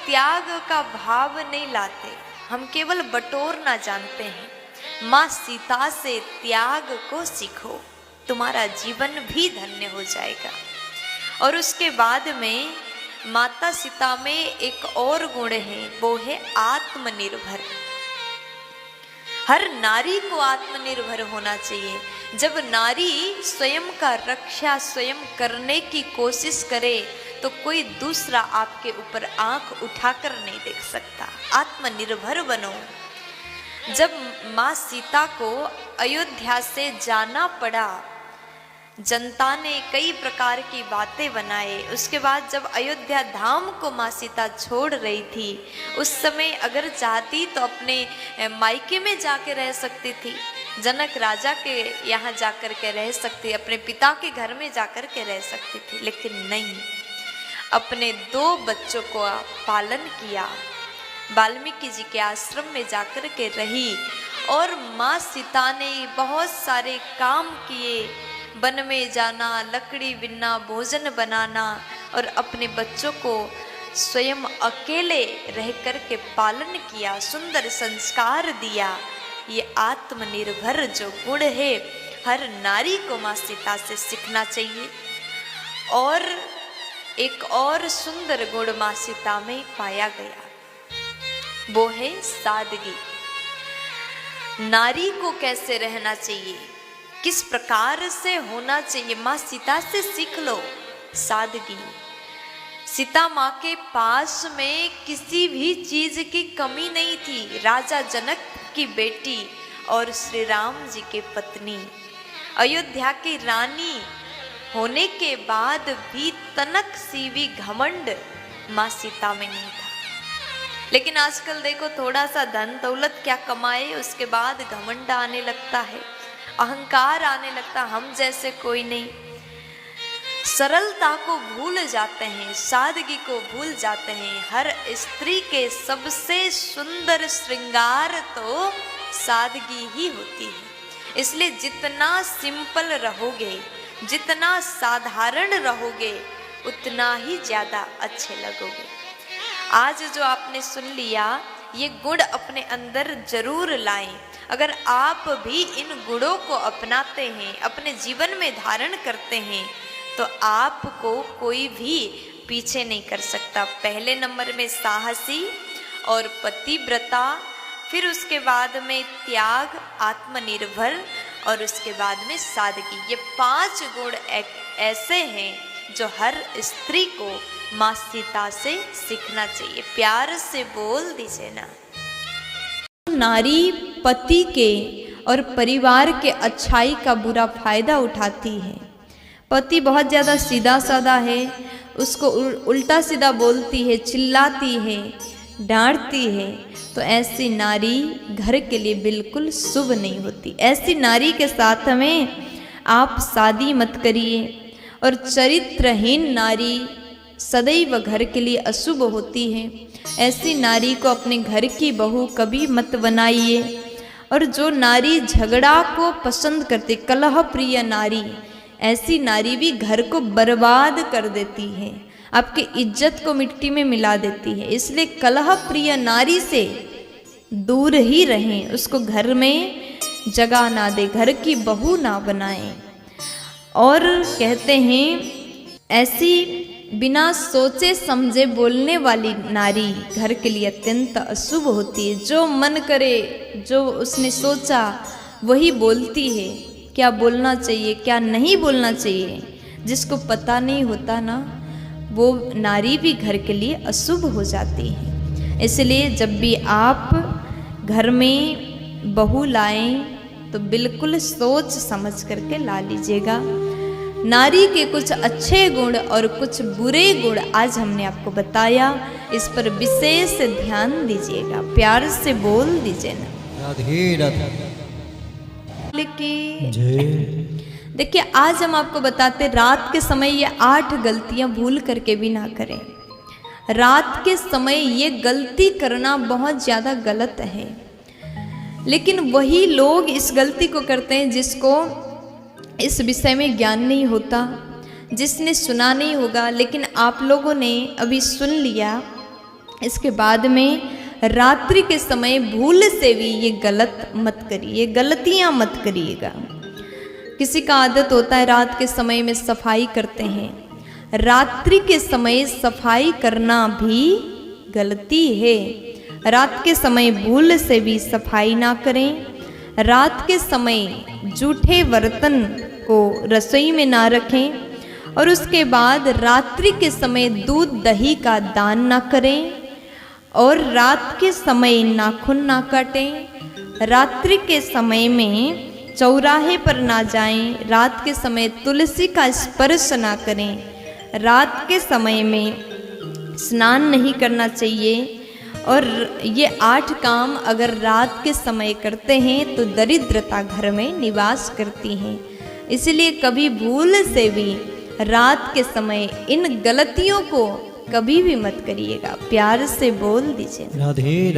त्याग का भाव नहीं लाते, हम केवल बटोरना जानते हैं। माँ सीता से त्याग को सीखो, तुम्हारा जीवन भी धन्य हो जाएगा। और उसके बाद में माता सीता में एक और गुण है, वो है आत्मनिर्भर। हर नारी को आत्मनिर्भर होना चाहिए। जब नारी स्वयं का रक्षा स्वयं करने की कोशिश करे तो कोई दूसरा आपके ऊपर आंख उठाकर नहीं देख सकता। आत्मनिर्भर बनो। जब माँ सीता को अयोध्या से जाना पड़ा, जनता ने कई प्रकार की बातें बनाए। उसके बाद जब अयोध्या धाम को माँ सीता छोड़ रही थी, उस समय अगर चाहती तो अपने मायके में जाके रह सकती थी, जनक राजा के यहाँ जाकर के रह सकती, अपने पिता के घर में जाकर के रह सकती थी, लेकिन नहीं, अपने 2 बच्चों को पालन किया, वाल्मीकि जी के आश्रम में जाकर के रही। और माँ सीता ने बहुत सारे काम किए, वन में जाना, लकड़ी बिनना, भोजन बनाना, और अपने बच्चों को स्वयं अकेले रह कर के पालन किया, सुंदर संस्कार दिया। ये आत्मनिर्भर जो गुण है, हर नारी को माँ सीता से सीखना चाहिए। और एक और सुंदर गुण माँ सीता में पाया गया, वो है सादगी। नारी को कैसे रहना चाहिए, किस प्रकार से होना चाहिए, माँ सीता से सीख लो सादगी। सीता माँ के पास में किसी भी चीज की कमी नहीं थी। राजा जनक की बेटी और श्री राम जी के पत्नी, अयोध्या की रानी होने के बाद भी तनक सी भी घमंड माँ सीता में नहीं था। लेकिन आजकल देखो, थोड़ा सा धन दौलत क्या कमाए, उसके बाद घमंड आने लगता है, अहंकार आने लगता, हम जैसे कोई नहीं। सरलता को भूल जाते हैं, सादगी को भूल जाते हैं। हर स्त्री के सबसे सुंदर श्रृंगार तो सादगी ही होती है। इसलिए जितना सिंपल रहोगे, जितना साधारण रहोगे, उतना ही ज्यादा अच्छे लगोगे। आज जो आपने सुन लिया, ये गुण अपने अंदर जरूर लाएं। अगर आप भी इन गुणों को अपनाते हैं, अपने जीवन में धारण करते हैं, तो आपको कोई भी पीछे नहीं कर सकता। पहले नंबर में साहसी और पतिव्रता, फिर उसके बाद में त्याग, आत्मनिर्भर, और उसके बाद में सादगी। ये 5 गुण ऐसे हैं जो हर स्त्री को माँ सीता से सीखना चाहिए। प्यार से बोल दीजिए ना। नारी पति के और परिवार के अच्छाई का बुरा फायदा उठाती है। पति बहुत ज़्यादा सीधा साधा है, उसको उल्टा सीधा बोलती है, चिल्लाती है, डांटती है, तो ऐसी नारी घर के लिए बिल्कुल शुभ नहीं होती। ऐसी नारी के साथ में आप शादी मत करिए। और चरित्रहीन नारी सदैव घर के लिए अशुभ होती है। ऐसी नारी को अपने घर की बहू कभी मत बनाइए। और जो नारी झगड़ा को पसंद करती, कलह प्रिय नारी, ऐसी नारी भी घर को बर्बाद कर देती है, आपकी इज्जत को मिट्टी में मिला देती है। इसलिए कलह प्रिय नारी से दूर ही रहें, उसको घर में जगह ना दे, घर की बहू ना बनाएं। और कहते हैं, ऐसी बिना सोचे समझे बोलने वाली नारी घर के लिए अत्यंत अशुभ होती है। जो मन करे, जो उसने सोचा वही बोलती है। क्या बोलना चाहिए, क्या नहीं बोलना चाहिए, जिसको पता नहीं होता ना, वो नारी भी घर के लिए अशुभ हो जाती है। इसलिए जब भी आप घर में बहू लाएं तो बिल्कुल सोच समझ करके ला लीजिएगा। नारी के कुछ अच्छे गुण और कुछ बुरे गुण आज हमने आपको बताया, इस पर विशेष ध्यान दीजिएगा। प्यार से बोल दीजिए ना, राधे राधे। देखिए, आज हम आपको बताते, रात के समय ये 8 गलतियां भूल करके भी ना करें। रात के समय ये गलती करना बहुत ज़्यादा गलत है, लेकिन वही लोग इस गलती को करते हैं जिसको इस विषय में ज्ञान नहीं होता, जिसने सुना नहीं होगा। लेकिन आप लोगों ने अभी सुन लिया, इसके बाद में रात्रि के समय भूल से भी ये गलत मत करिए, गलतियां मत करिएगा। किसी का आदत होता है रात के समय में सफाई करते हैं, रात्रि के समय सफाई करना भी गलती है। रात के समय भूल से भी सफाई ना करें। रात के समय जूठे बर्तन को रसोई में ना रखें, और उसके बाद रात्रि के समय दूध दही का दान ना करें, और रात के समय नाखून ना काटें। रात्रि के समय में चौराहे पर ना जाएं, रात के समय तुलसी का स्पर्श ना करें, रात के समय में स्नान नहीं करना चाहिए। और ये 8 काम अगर रात के समय करते हैं तो दरिद्रता घर में निवास करती है। इसलिए कभी भूल से भी रात के समय इन गलतियों को कभी भी मत करिएगा। प्यार से बोल दीजिए। राधे।